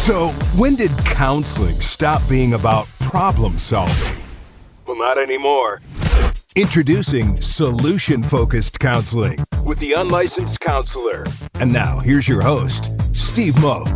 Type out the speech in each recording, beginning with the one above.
So, when did counseling stop being about problem solving? Well, not anymore. Introducing solution-focused counseling with the unlicensed counselor. And now, here's your host, Steve Moak.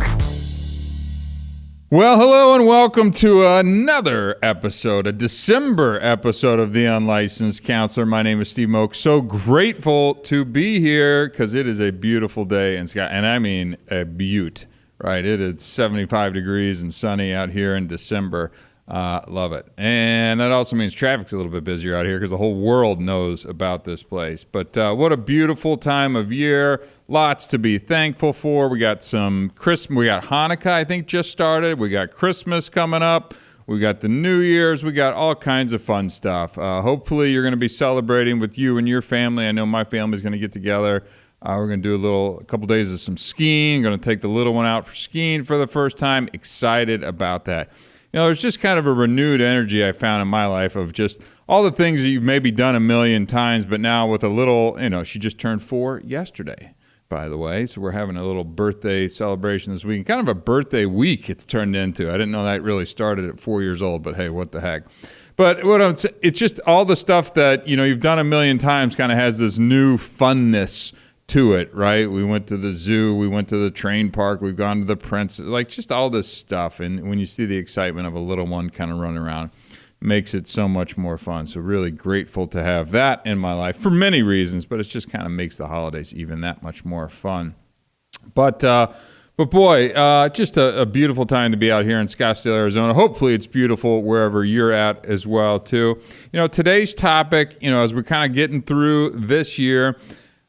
Well, hello and welcome to another episode, a December episode of The Unlicensed Counselor. My name is Steve Moak. So grateful to be here because it is a beautiful day in Scott, and I mean a beaut, right? It is 75 degrees and sunny out here in December. Love it. And that also means traffic's a little bit busier out here because the whole world knows about this place. But what a beautiful time of year. Lots to be thankful for. We got some Christmas. We got Hanukkah, I think, just started. We got Christmas coming up. We got the New Year's. We got all kinds of fun stuff. Hopefully you're going to be celebrating with you and your family. I know my family's going to get together. We're going to do a couple days of some skiing. Going to take the little one out for skiing for the first time. Excited about that. You know, there's just kind of a renewed energy I found in my life of just all the things that you've maybe done a million times, but now with a little, she just turned 4 yesterday, by the way. So we're having a little birthday celebration this week. Kind of a birthday week it's turned into. I didn't know that really started at 4 years old, but hey, what the heck. But it's just all the stuff that, you've done a million times kind of has this new funness to it, right? We went to the zoo, we went to the train park, we've gone to the Prince, like just all this stuff. And when you see the excitement of a little one kind of running around, makes it so much more fun. So really grateful to have that in my life for many reasons, but it just kind of makes the holidays even that much more fun. But boy, just a beautiful time to be out here in Scottsdale, Arizona. Hopefully it's beautiful wherever you're at as well too. Today's topic, as we're kind of getting through this year,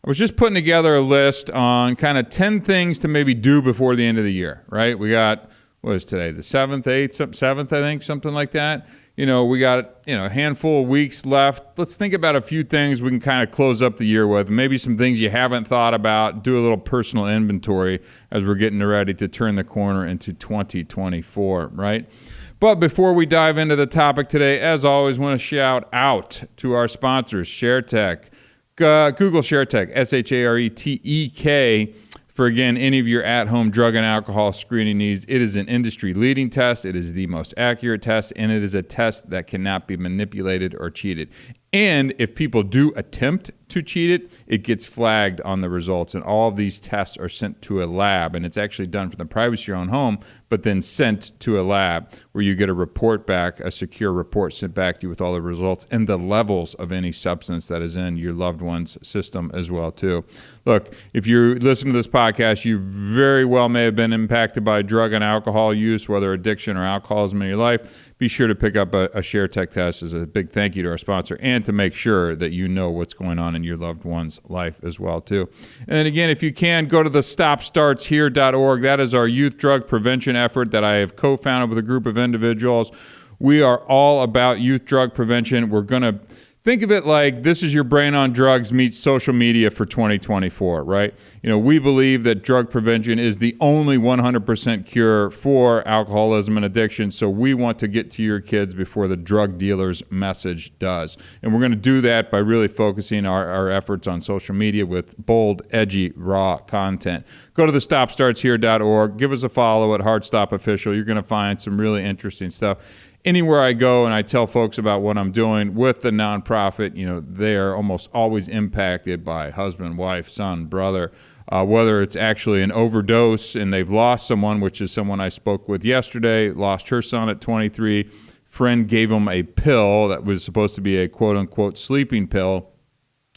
I was just putting together a list on kind of 10 things to maybe do before the end of the year, right? We got, what is today, the 7th, 7th, I think, something like that. We got, a handful of weeks left. Let's think about a few things we can kind of close up the year with. Maybe some things you haven't thought about. Do a little personal inventory as we're getting ready to turn the corner into 2024, right? But before we dive into the topic today, as always, want to shout out to our sponsors, ShareTech. Google ShareTech, ShareTek, for, again, any of your at-home drug and alcohol screening needs. It is an industry-leading test. It is the most accurate test, and it is a test that cannot be manipulated or cheated. And if people do attempt to cheat it, it gets flagged on the results. And all of these tests are sent to a lab, and it's actually done from the privacy of your own home, but then sent to a lab where you get a report back, a secure report sent back to you with all the results and the levels of any substance that is in your loved one's system as well, too. Look, if you listen to this podcast, you very well may have been impacted by drug and alcohol use, whether addiction or alcoholism in your life. Be sure to pick up a ShareTech test as a big thank you to our sponsor and to make sure that you know what's going on in your loved one's life as well, too. And then again, if you can, go to the StopStartsHere.org. That is our youth drug prevention effort that I have co-founded with a group of individuals. We are all about youth drug prevention. We're going to think of it like this is your brain on drugs meets social media for 2024, right? We believe that drug prevention is the only 100% cure for alcoholism and addiction, so we want to get to your kids before the drug dealer's message does. And we're going to do that by really focusing our efforts on social media with bold, edgy, raw content. Go to the StopStartsHere.org. Give us a follow at Heartstop Official. You're going to find some really interesting stuff. Anywhere I go and I tell folks about what I'm doing with the nonprofit, they're almost always impacted by husband, wife, son, brother, whether it's actually an overdose and they've lost someone, which is someone I spoke with yesterday, lost her son at 23. Friend gave him a pill that was supposed to be a quote-unquote sleeping pill,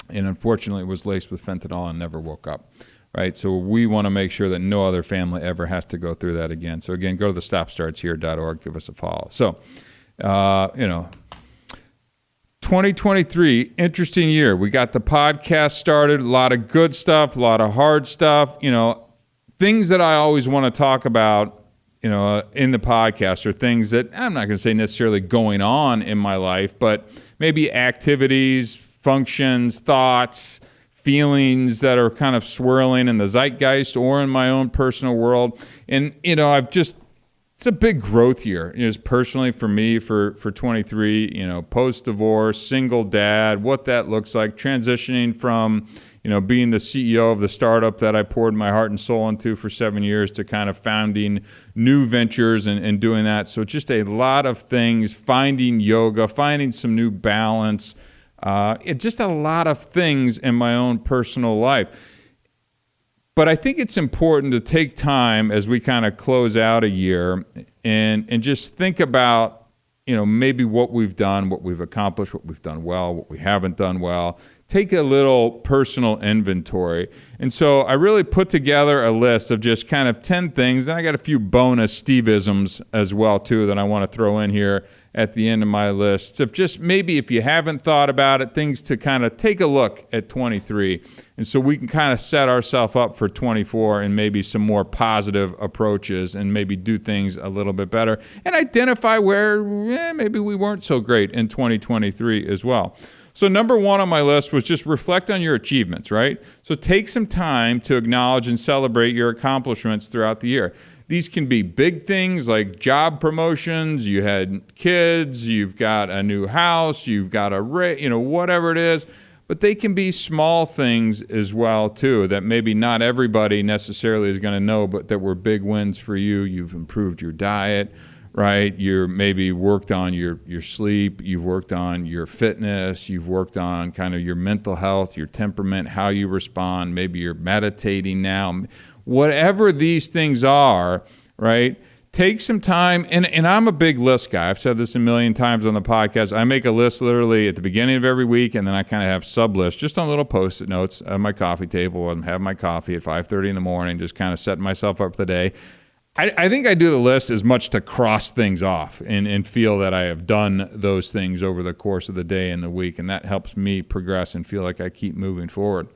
and unfortunately it was laced with fentanyl and never woke up. Right, so we want to make sure that no other family ever has to go through that again. So again, go to the StopStartsHere.org, give us a follow. So, 2023, interesting year. We got the podcast started, a lot of good stuff, a lot of hard stuff. Things that I always want to talk about, in the podcast are things that I'm not going to say necessarily going on in my life, but maybe activities, functions, thoughts, feelings that are kind of swirling in the zeitgeist or in my own personal world. And, it's a big growth year, just personally for me for 23, post-divorce, single dad, what that looks like, transitioning from, being the CEO of the startup that I poured my heart and soul into for 7 years to kind of founding new ventures and doing that. So just a lot of things, finding yoga, finding some new balance, just a lot of things in my own personal life. But I think it's important to take time as we kind of close out a year and just think about, maybe what we've done, what we've accomplished, what we've done well, what we haven't done well. Take a little personal inventory. And so I really put together a list of just kind of 10 things. And I got a few bonus Steve-isms as well, too, that I want to throw in here at the end of my list. So just maybe if you haven't thought about it, things to kind of take a look at 23. And so we can kind of set ourselves up for 24 and maybe some more positive approaches and maybe do things a little bit better and identify where maybe we weren't so great in 2023 as well. So number one on my list was just reflect on your achievements, right? So take some time to acknowledge and celebrate your accomplishments throughout the year. These can be big things like job promotions, you had kids, you've got a new house, you've got whatever it is. But they can be small things as well, too, that maybe not everybody necessarily is going to know, but that were big wins for you. You've improved your diet, right? You're maybe worked on your sleep. You've worked on your fitness. You've worked on kind of your mental health, your temperament, how you respond. Maybe you're meditating now. Whatever these things are, right? Take some time, and I'm a big list guy. I've said this a million times on the podcast. I make a list literally at the beginning of every week, and then I kind of have sub-lists just on little Post-it notes on my coffee table. I'm having my coffee at 5:30 in the morning, just kind of setting myself up for the day. I think I do the list as much to cross things off and feel that I have done those things over the course of the day and the week, and that helps me progress and feel like I keep moving forward.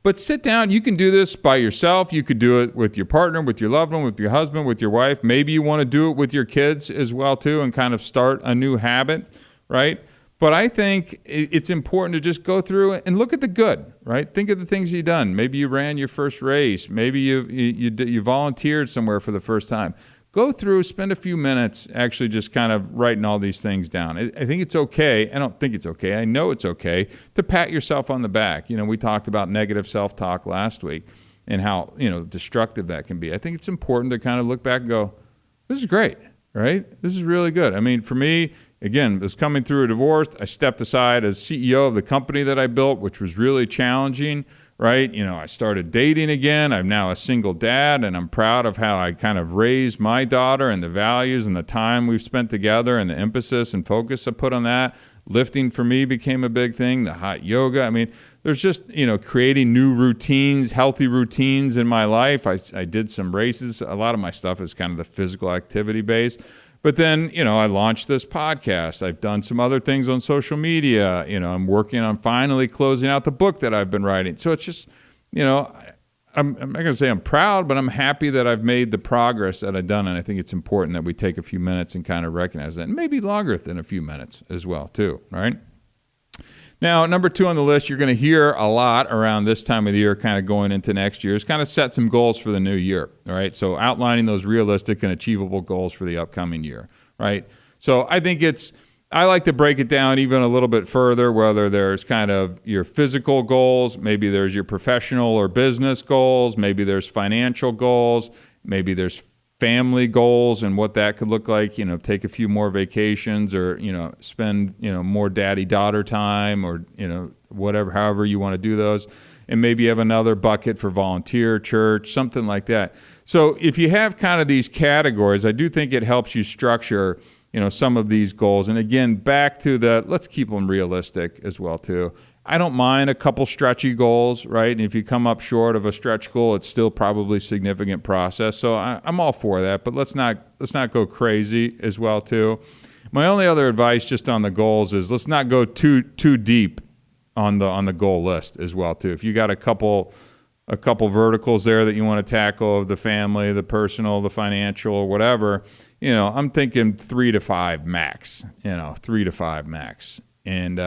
But sit down. You can do this by yourself. You could do it with your partner, with your loved one, with your husband, with your wife. Maybe you want to do it with your kids as well, too, and kind of start a new habit, right? But I think it's important to just go through and look at the good, right? Think of the things you've done. Maybe you ran your first race. Maybe you volunteered somewhere for the first time. Go through, spend a few minutes actually just kind of writing all these things down. I think it's okay. I don't think it's okay. I know it's okay to pat yourself on the back. We talked about negative self-talk last week and how, destructive that can be. I think it's important to kind of look back and go, this is great, right? This is really good. I mean, for me, again, it was coming through a divorce. I stepped aside as CEO of the company that I built, which was really challenging. Right? I started dating again. I'm now a single dad, and I'm proud of how I kind of raised my daughter and the values and the time we've spent together and the emphasis and focus I put on that. Lifting for me became a big thing, the hot yoga. I mean, there's just, creating new routines, healthy routines in my life. I did some races. A lot of my stuff is kind of the physical activity based. But then, I launched this podcast. I've done some other things on social media. I'm working on finally closing out the book that I've been writing. So it's just, I'm not going to say I'm proud, but I'm happy that I've made the progress that I've done. And I think it's important that we take a few minutes and kind of recognize that. And maybe longer than a few minutes as well, too, right? Now, number 2 on the list, you're going to hear a lot around this time of the year, kind of going into next year, is kind of set some goals for the new year, all right? So outlining those realistic and achievable goals for the upcoming year, right? So I think I like to break it down even a little bit further, whether there's kind of your physical goals, maybe there's your professional or business goals, maybe there's financial goals, maybe there's family goals and what that could look like, take a few more vacations or, spend, more daddy-daughter time or, whatever, however you want to do those. And maybe you have another bucket for volunteer, church, something like that. So if you have kind of these categories, I do think it helps you structure, some of these goals. And again, back to let's keep them realistic as well, too. I don't mind a couple stretchy goals, right? And if you come up short of a stretch goal, it's still probably a significant process. So I'm all for that, but let's not go crazy as well too. My only other advice just on the goals is let's not go too deep on the goal list as well too. If you got a couple verticals there that you want to tackle, the family, the personal, the financial, or whatever, I'm thinking 3 to 5 max. 3 to 5 max, and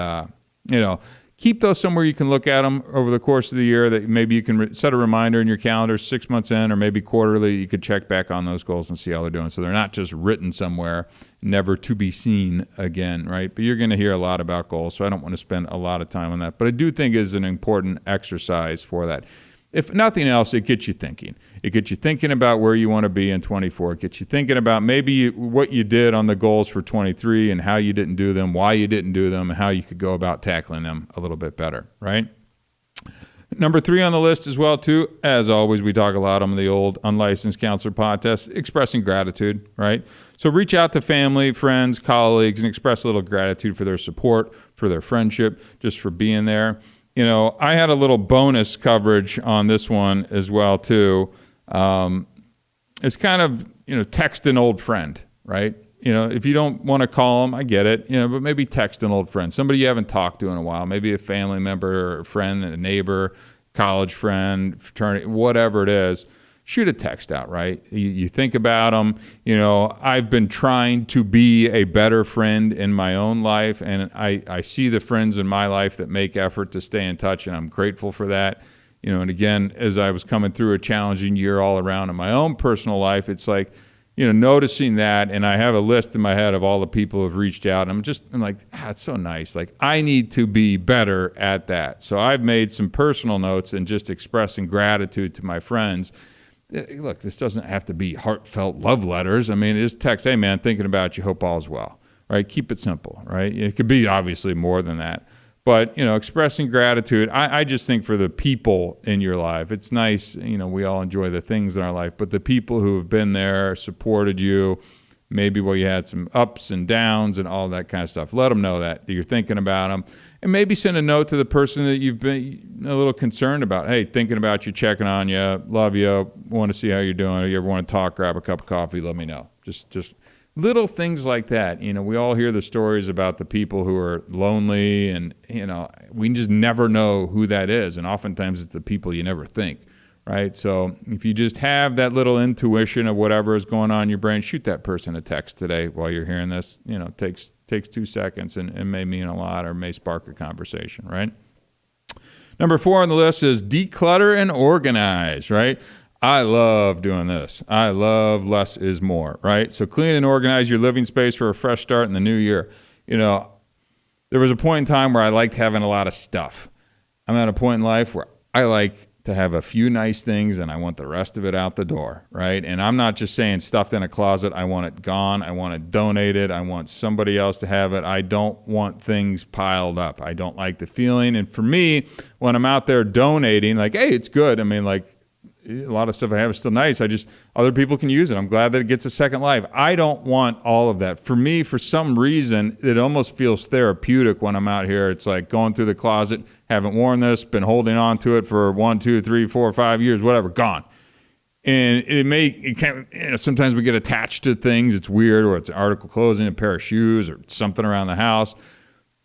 keep those somewhere you can look at them over the course of the year, that maybe you can set a reminder in your calendar 6 months in, or maybe quarterly. You could check back on those goals and see how they're doing. So they're not just written somewhere, never to be seen again, right? But you're going to hear a lot about goals, so I don't want to spend a lot of time on that. But I do think it's an important exercise for that. If nothing else, it gets you thinking. It gets you thinking about where you want to be in 24. It gets you thinking about maybe what you did on the goals for 23 and how you didn't do them, why you didn't do them, and how you could go about tackling them a little bit better, right? Number 3 on the list as well, too, as always, we talk a lot on the old Unlicensed Counselor podcast, expressing gratitude, right? So reach out to family, friends, colleagues, and express a little gratitude for their support, for their friendship, just for being there. You know, I had a little bonus coverage on this one as well, too. It's kind of, text an old friend, right? If you don't want to call them, I get it, but maybe text an old friend, somebody you haven't talked to in a while, maybe a family member or a friend, a neighbor, college friend, fraternity, whatever it is. Shoot a text out, right? You think about them. I've been trying to be a better friend in my own life, and I see the friends in my life that make effort to stay in touch, and I'm grateful for that. And again, as I was coming through a challenging year all around in my own personal life, it's like, noticing that, and I have a list in my head of all the people who have reached out, and I'm like, it's so nice. Like, I need to be better at that. So I've made some personal notes and just expressing gratitude to my friends. Look, this doesn't have to be heartfelt love letters. I mean, just text, hey, man, thinking about you, hope all's well, right? Keep it simple, right? It could be obviously more than that. But, expressing gratitude, I just think for the people in your life, it's nice, we all enjoy the things in our life, but the people who have been there, supported you, maybe you had some ups and downs and all that kind of stuff, let them know that you're thinking about them. And maybe send a note to the person that you've been a little concerned about. Hey, thinking about you, checking on you, love you, want to see how you're doing. If you ever want to talk, grab a cup of coffee, let me know. Just little things like that. We all hear the stories about the people who are lonely, and, we just never know who that is. And oftentimes it's the people you never think, right? So if you just have that little intuition of whatever is going on in your brain, shoot that person a text today while you're hearing this. Takes 2 seconds and may mean a lot, or may spark a conversation, right? Number 4 on the list is declutter and organize, right? I love doing this. I love less is more, right? So clean and organize your living space for a fresh start in the new year. There was a point in time where I liked having a lot of stuff. I'm at a point in life where I like to have a few nice things, and I want the rest of it out the door, right? And I'm not just saying stuffed in a closet. I want it gone. I want it donated. I want somebody else to have it. I don't want things piled up. I don't like the feeling. And for me, when I'm out there donating, like, hey, it's good. I mean, like, a lot of stuff I have is still nice. Other people can use it. I'm glad that it gets a second life. I don't want all of that. For me, for some reason, it almost feels therapeutic when I'm out here. It's like going through the closet, haven't worn this, been holding on to it for 1, 2, 3, 4, 5 years, whatever, gone. And sometimes we get attached to things. It's weird, or it's an article clothing, a pair of shoes, or something around the house.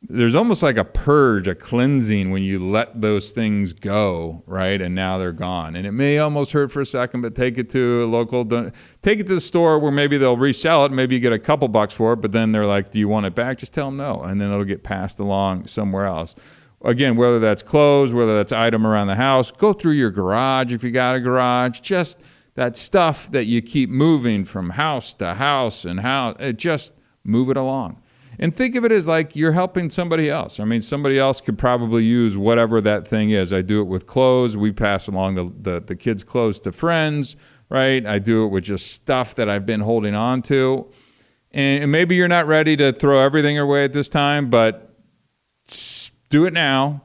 There's almost like a purge, a cleansing when you let those things go, right? And now they're gone. And it may almost hurt for a second, but take it to the store where maybe they'll resell it. Maybe you get a couple bucks for it, but then they're like, do you want it back? Just tell them no. And then it'll get passed along somewhere else. Again, whether that's clothes, whether that's item around the house, go through your garage if you got a garage. Just that stuff that you keep moving from house to house and just move it along. And think of it as like you're helping somebody else. I mean, somebody else could probably use whatever that thing is. I do it with clothes. We pass along the kids' clothes to friends, right? I do it with just stuff that I've been holding on to. And maybe you're not ready to throw everything away at this time, but do it now.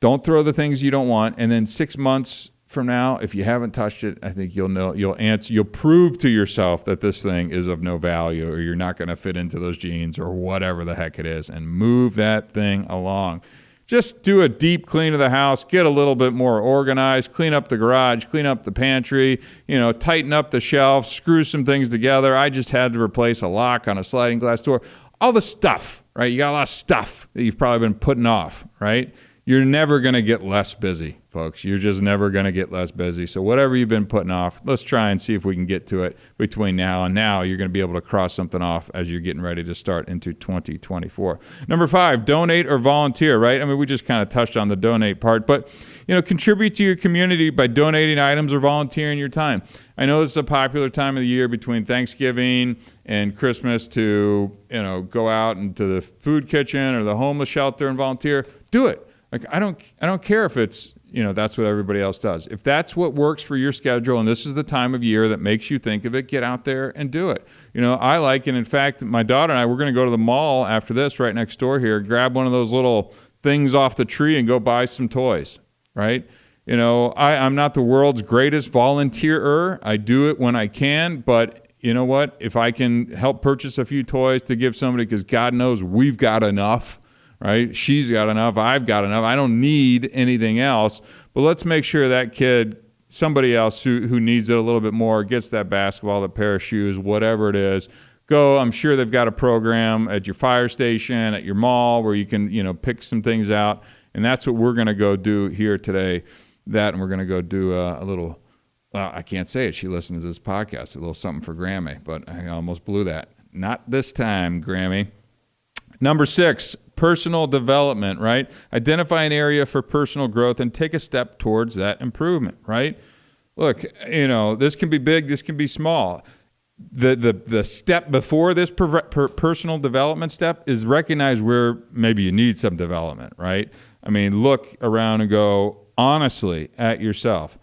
Don't throw the things you don't want. And then 6 months from now, if you haven't touched it, I think you'll prove to yourself that this thing is of no value, or you're not going to fit into those jeans or whatever the heck it is, and move that thing along. Just do a deep clean of the house, get a little bit more organized, clean up the garage, clean up the pantry, tighten up the shelf, screw some things together. I just had to replace a lock on a sliding glass door. All the stuff, right? You got a lot of stuff that you've probably been putting off, right? you're never going to get less busy, folks. You're just never going to get less busy. So whatever you've been putting off, let's try and see if we can get to it between now and now. You're going to be able to cross something off as you're getting ready to start into 2024. Number 5, donate or volunteer, right? I mean, we just kind of touched on the donate part, but, contribute to your community by donating items or volunteering your time. I know this is a popular time of the year between Thanksgiving and Christmas to, go out into the food kitchen or the homeless shelter and volunteer. Do it. Like, I don't care if it's, that's what everybody else does. If that's what works for your schedule and this is the time of year that makes you think of it, get out there and do it. I like it. In fact, my daughter and I, we're going to go to the mall after this right next door here, grab one of those little things off the tree and go buy some toys, right? I'm not the world's greatest volunteerer. I do it when I can, but you know what? If I can help purchase a few toys to give somebody, because God knows we've got enough, right? She's got enough. I've got enough. I don't need anything else. But let's make sure that kid, somebody else who needs it a little bit more, gets that basketball, that pair of shoes, whatever it is. Go. I'm sure they've got a program at your fire station, at your mall, where you can, pick some things out. And that's what we're going to go do here today. And we're going to go do a little, I can't say it. She listens to this podcast, a little something for Grammy, but I almost blew that. Not this time, Grammy. Number 6, personal development, right? Identify an area for personal growth and take a step towards that improvement, right? Look, this can be big, this can be small. The step before this personal development step is recognize where maybe you need some development, right? I mean, look around and go honestly at yourself.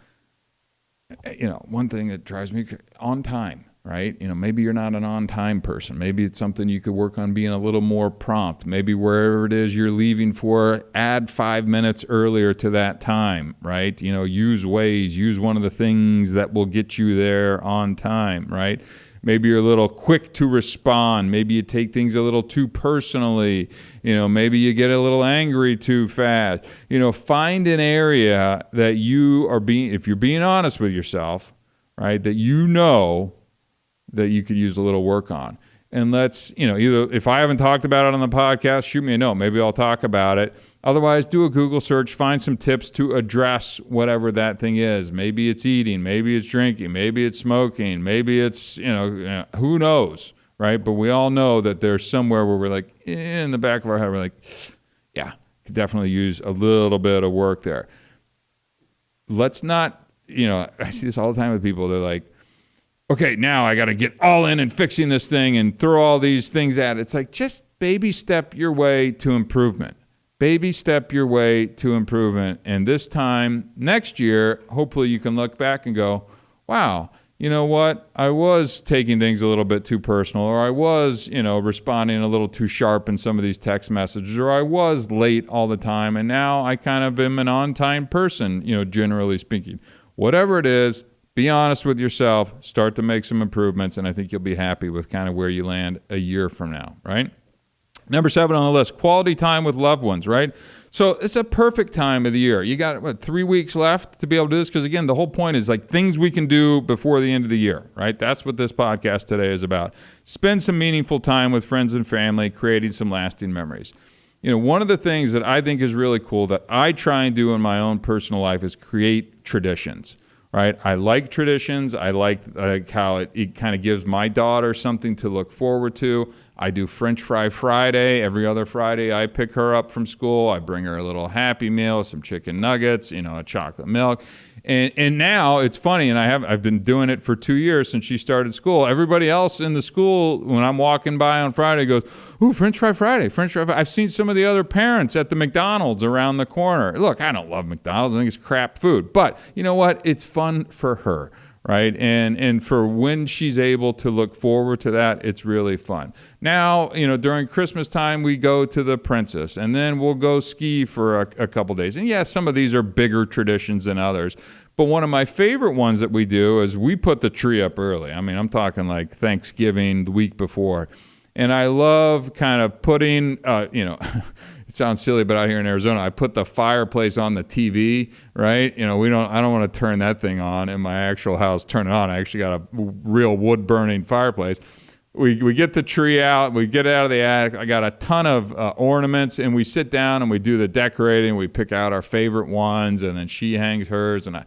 One thing that drives me on time, right? Maybe you're not an on-time person. Maybe it's something you could work on being a little more prompt. Maybe wherever it is you're leaving for, add 5 minutes earlier to that time, right? Use Waze, use one of the things that will get you there on time, right? Maybe you're a little quick to respond. Maybe you take things a little too personally. Maybe you get a little angry too fast. Find an area that if you're being honest with yourself, right, that that you could use a little work on. And let's, either if I haven't talked about it on the podcast, shoot me a note. Maybe I'll talk about it. Otherwise, do a Google search, find some tips to address whatever that thing is. Maybe it's eating, maybe it's drinking, maybe it's smoking, maybe it's, who knows, right? But we all know that there's somewhere where we're like, in the back of our head, we're like, yeah, could definitely use a little bit of work there. Let's not, I see this all the time with people. They're like, okay, now I got to get all in and fixing this thing and throw all these things at it. It's like, just baby step your way to improvement. Baby step your way to improvement. And this time next year, hopefully you can look back and go, wow, you know what? I was taking things a little bit too personal, or I was, responding a little too sharp in some of these text messages, or I was late all the time. And now I kind of am an on-time person, generally speaking. Whatever it is, be honest with yourself, start to make some improvements, and I think you'll be happy with kind of where you land a year from now, right? Number 7 on the list, quality time with loved ones, right? So it's a perfect time of the year. You got, 3 weeks left to be able to do this? Because, again, the whole point is like things we can do before the end of the year, right? That's what this podcast today is about. Spend some meaningful time with friends and family, creating some lasting memories. One of the things that I think is really cool that I try and do in my own personal life is create traditions. Right, I like traditions. I like how it kind of gives my daughter something to look forward to. I do French Fry Friday. Every other Friday, I pick her up from school. I bring her a little Happy Meal, some chicken nuggets, a chocolate milk. And now it's funny, and I've been doing it for 2 years since she started school. Everybody else in the school, when I'm walking by on Friday, goes, "Ooh, French Fry Friday, French Fry Friday." I've seen some of the other parents at the McDonald's around the corner. Look, I don't love McDonald's. I think it's crap food. But you know what? It's fun for her, right? And for when she's able to look forward to that, it's really fun. Now, during Christmas time, we go to the Princess, and then we'll go ski for a couple days. And yeah, some of these are bigger traditions than others. But one of my favorite ones that we do is we put the tree up early. I mean, I'm talking like Thanksgiving the week before. And I love kind of putting, it sounds silly, but out here in Arizona, I put the fireplace on the TV, right? I don't want to turn that thing on in my actual house, turn it on. I actually got a real wood burning fireplace. we get the tree out, we get it out of the attic. I got a ton of ornaments, and we sit down and we do the decorating. We pick out our favorite ones, and then she hangs hers, and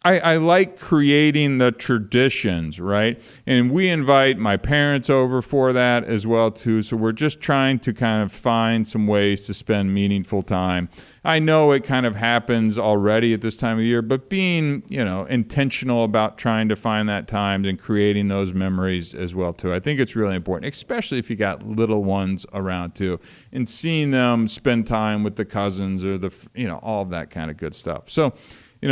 I like creating the traditions, right? And we invite my parents over for that as well, too. So we're just trying to kind of find some ways to spend meaningful time. I know it kind of happens already at this time of year, but being, intentional about trying to find that time and creating those memories as well, too. I think it's really important, especially if you got little ones around, too, and seeing them spend time with the cousins or all of that kind of good stuff. So,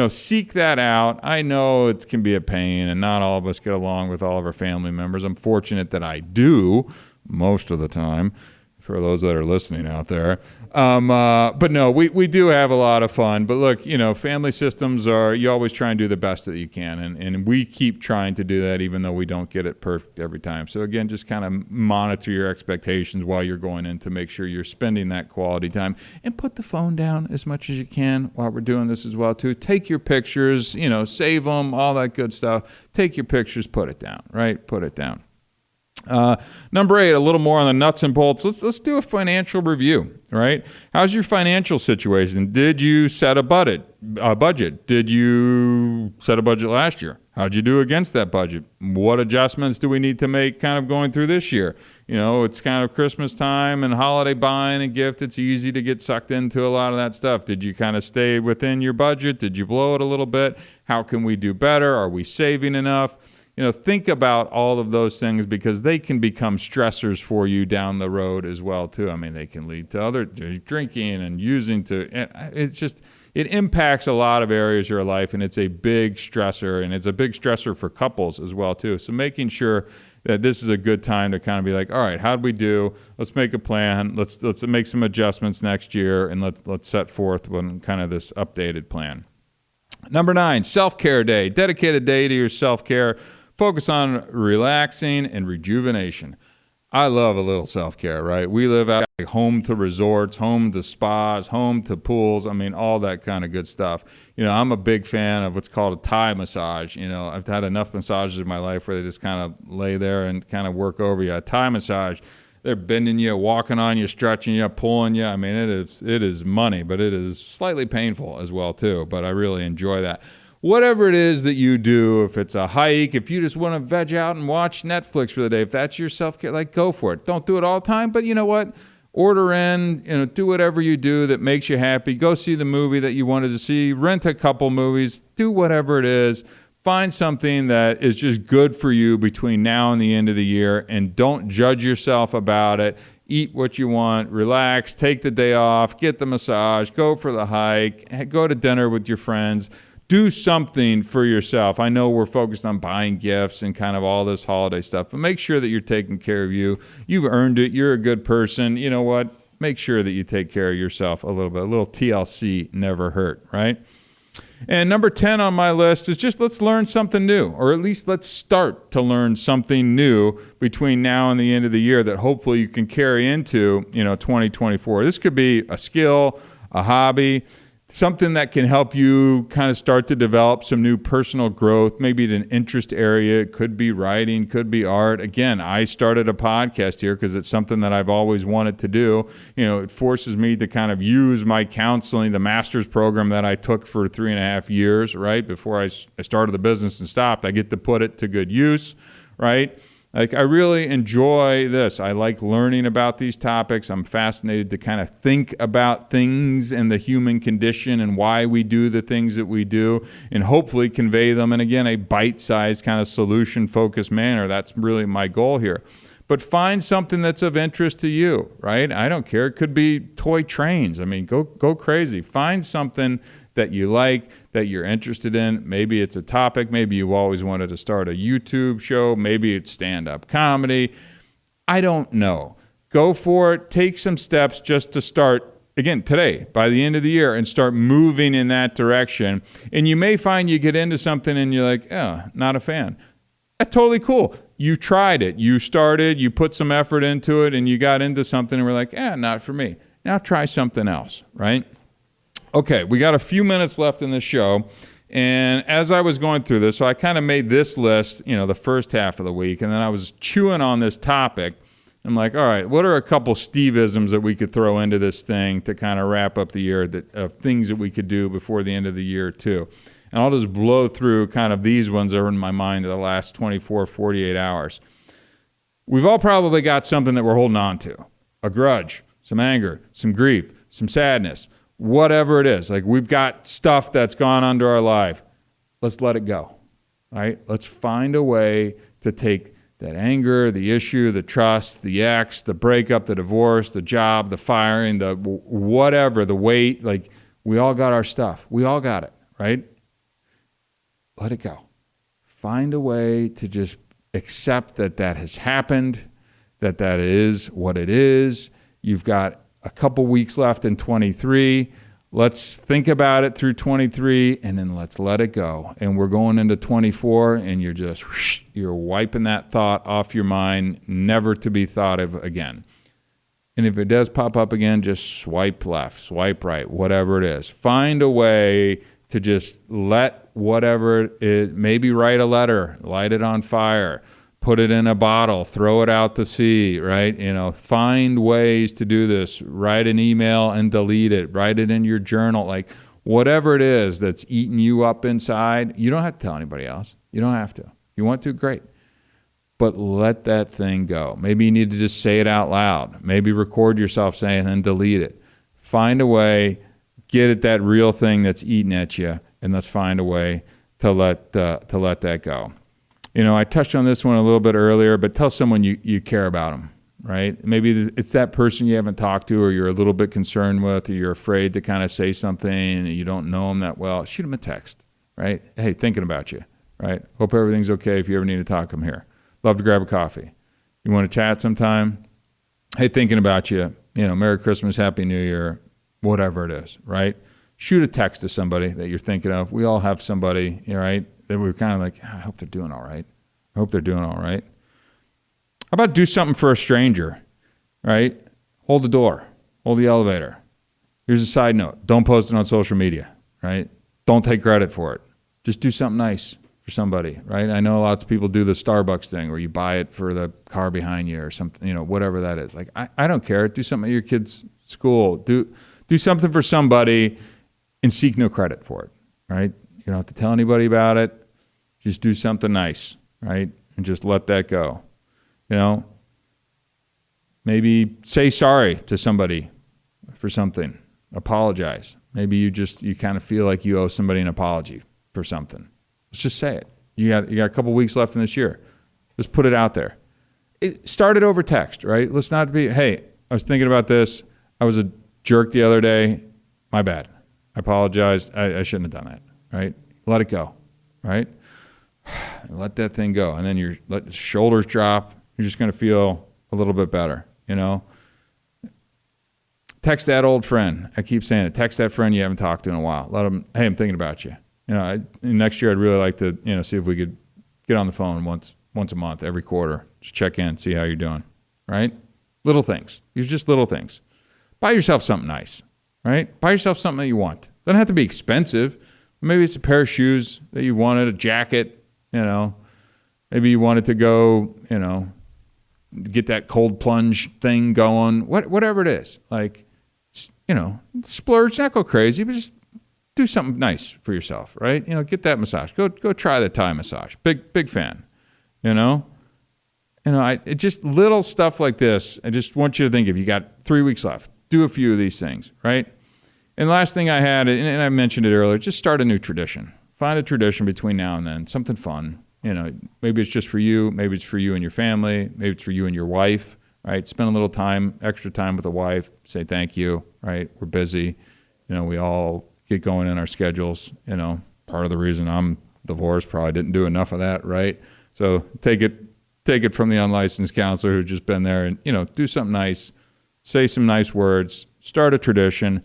seek that out. I know it can be a pain, and not all of us get along with all of our family members. I'm fortunate that I do most of the time, for those that are listening out there. But no, we do have a lot of fun. But look, family systems you always try and do the best that you can. And we keep trying to do that, even though we don't get it perfect every time. So again, just kind of monitor your expectations while you're going in to make sure you're spending that quality time. And put the phone down as much as you can while we're doing this as well, too. Take your pictures, save them, all that good stuff. Take your pictures, put it down, right? Put it down. Number 8, a little more on the nuts and bolts. Let's do a financial review, right? How's your financial situation? Did you set a budget? Did you set a budget last year? How'd you do against that budget? What adjustments do we need to make kind of going through this year? It's kind of Christmas time and holiday buying and gift. It's easy to get sucked into a lot of that stuff. Did you kind of stay within your budget? Did you blow it a little bit? How can we do better? Are we saving enough? Think about all of those things, because they can become stressors for you down the road as well, too. I mean, they can lead to other drinking and using it impacts a lot of areas of your life, and it's a big stressor, and it's a big stressor for couples as well, too. So making sure that this is a good time to kind of be like, all right, how'd we do? Let's make a plan. Let's make some adjustments next year, and let's set forth kind of this updated plan. Number 9, self-care day. Dedicate a day to your self-care. Focus on relaxing and rejuvenation. I love a little self-care, right? We live out home to resorts, home to spas, home to pools. I mean, all that kind of good stuff. I'm a big fan of what's called a Thai massage. I've had enough massages in my life where they just kind of lay there and kind of work over you. A Thai massage, they're bending you, walking on you, stretching you, pulling you. I mean, it is money, but it is slightly painful as well, too. But I really enjoy that. Whatever it is that you do, if it's a hike, if you just want to veg out and watch Netflix for the day, if that's your self-care, go for it. Don't do it all the time, but you know what? Order in, do whatever you do that makes you happy. Go see the movie that you wanted to see. Rent a couple movies. Do whatever it is. Find something that is just good for you between now and the end of the year, and don't judge yourself about it. Eat what you want, relax, take the day off, get the massage, go for the hike, go to dinner with your friends. Do something for yourself. I know we're focused on buying gifts and kind of all this holiday stuff, but make sure that you're taking care of you. You've earned it. You're a good person. You know what? Make sure that you take care of yourself a little bit. A little TLC never hurt, right? And number 10 on my list is just let's learn something new, or at least let's start to learn something new between now and the end of the year that hopefully you can carry into 2024. This could be a skill, a hobby, something that can help you kind of start to develop some new personal growth, maybe an interest area. It could be writing, could be art. Again, I started a podcast here because it's something that I've always wanted to do. It forces me to kind of use my counseling, the master's program that I took for 3.5 years, right? Before I started the business and stopped, I get to put it to good use, right? I really enjoy this. I like learning about these topics. I'm fascinated to kind of think about things and the human condition and why we do the things that we do, and hopefully convey them in, again, a bite-sized kind of solution-focused manner. That's really my goal here. But find something that's of interest to you, right? I don't care. It could be toy trains. I mean, go crazy. Find something that you like, that you're interested in. Maybe it's a topic. Maybe you've always wanted to start a YouTube show. Maybe it's stand-up comedy. I don't know. Go for it. Take some steps just to start, again, today, by the end of the year, and start moving in that direction. And you may find you get into something and you're like, not a fan. That's totally cool. You tried it. You started. You put some effort into it, and you got into something and we're like, not for me. Now try something else, right? Okay, we got a few minutes left in this show, And as I was going through this, so I kind of made this list, the first half of the week, and then I was chewing on this topic. I'm like, all right, what are a couple Steve-isms that we could throw into this thing to kind of wrap up the year of things that we could do before the end of the year too? And I'll just blow through kind of these ones that are in my mind in the last 24, 48 hours. We've all probably got something that we're holding on to, a grudge, some anger, some grief, some sadness, whatever it is. Like we've got stuff that's gone under our life. Let's let it go, right? Let's find a way to take that anger, the issue, the trust, the ex, the breakup, the divorce, the job, the firing, the whatever, the weight. Like we all got our stuff. We all got it, right? Let it go. Find a way to just accept that has happened, that is what it is. You've got a couple weeks left in 23. Let's think about it through 23, and then let's let it go. And we're going into 24, and you're wiping that thought off your mind, never to be thought of again. And if it does pop up again, just swipe left, swipe right, whatever it is. Find a way to just let whatever it is, maybe write a letter, light it on fire, put it in a bottle, throw it out to sea, right? Find ways to do this. Write an email and delete it. Write it in your journal. Like whatever it is that's eating you up inside, you don't have to tell anybody else. You don't have to. You want to, great. But let that thing go. Maybe you need to just say it out loud. Maybe record yourself saying and then delete it. Find a way, get at that real thing that's eating at you, and let's find a way to let that go. I touched on this one a little bit earlier, but tell someone you care about them, right? Maybe it's that person you haven't talked to or you're a little bit concerned with, or you're afraid to kind of say something and you don't know them that well. Shoot them a text, right? Hey, thinking about you, right? Hope everything's okay. If you ever need to talk, I'm here. Love to grab a coffee. You want to chat sometime? Hey, thinking about you. Merry Christmas, Happy New Year, whatever it is, right? Shoot a text to somebody that you're thinking of. We all have somebody, right? That we're kind of like, I hope they're doing all right. I hope they're doing all right. How about do something for a stranger, right? Hold the door. Hold the elevator. Here's a side note. Don't post it on social media, right? Don't take credit for it. Just do something nice for somebody, right? I know lots of people do the Starbucks thing where you buy it for the car behind you or something, whatever that is. Like, I don't care. Do something at your kid's school. Do something for somebody and seek no credit for it, right? You don't have to tell anybody about it. Just do something nice, right? And just let that go. Maybe say sorry to somebody for something. Apologize. Maybe you kind of feel like you owe somebody an apology for something. Let's just say it. You got a couple weeks left in this year. Just put it out there. Start it over text, right? Let's not be, hey, I was thinking about this. I was a jerk the other day. My bad. I apologize. I shouldn't have done that, right? Let it go, right? Let that thing go. And then let the shoulders drop. You're just going to feel a little bit better, Text that old friend. I keep saying it. Text that friend you haven't talked to in a while. Let them, hey, I'm thinking about you. Next year I'd really like to, see if we could get on the phone once a month, every quarter. Just check in, see how you're doing, right? Little things. These are just little things. Buy yourself something nice, right? Buy yourself something that you want. Doesn't have to be expensive. Maybe it's a pair of shoes that you wanted, a jacket, Maybe you wanted to go, get that cold plunge thing going. Whatever it is. Like, splurge, not go crazy, but just do something nice for yourself, right? Get that massage. Go try the Thai massage. Big fan, It just little stuff like this. I just want you to think, if you got 3 weeks left, do a few of these things, right? And the last thing I had, and I mentioned it earlier, just start a new tradition. Find a tradition between now and then, something fun. Maybe it's just for you. Maybe it's for you and your family. Maybe it's for you and your wife, right? Spend a little time, extra time with the wife. Say thank you, right? We're busy. We all get going in our schedules. Part of the reason I'm divorced, probably didn't do enough of that, right? So take it from the unlicensed counselor who's just been there, and do something nice, say some nice words, start a tradition.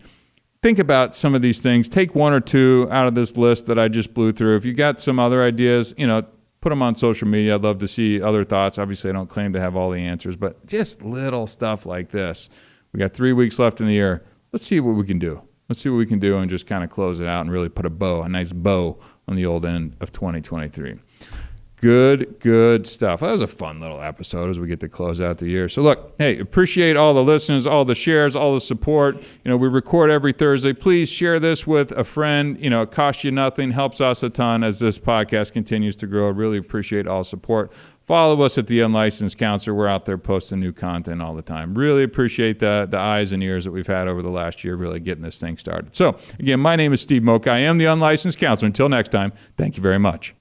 Think about some of these things. Take one or two out of this list that I just blew through. If you got some other ideas, put them on social media. I'd love to see other thoughts. Obviously, I don't claim to have all the answers, but just little stuff like this. We got 3 weeks left in the year. Let's see what we can do. let's see what we can do and just kind of close it out and really put a nice bow on the old end of 2023. Good stuff. That was a fun little episode as we get to close out the year. So look, hey, appreciate all the listeners, all the shares, all the support. We record every Thursday. Please share this with a friend. It costs you nothing, helps us a ton as this podcast continues to grow. Really appreciate all support. Follow us at The Unlicensed Counselor. We're out there posting new content all the time. Really appreciate the eyes and ears that we've had over the last year, really getting this thing started. So again, my name is Steve Moak. I am The Unlicensed Counselor. Until next time, thank you very much.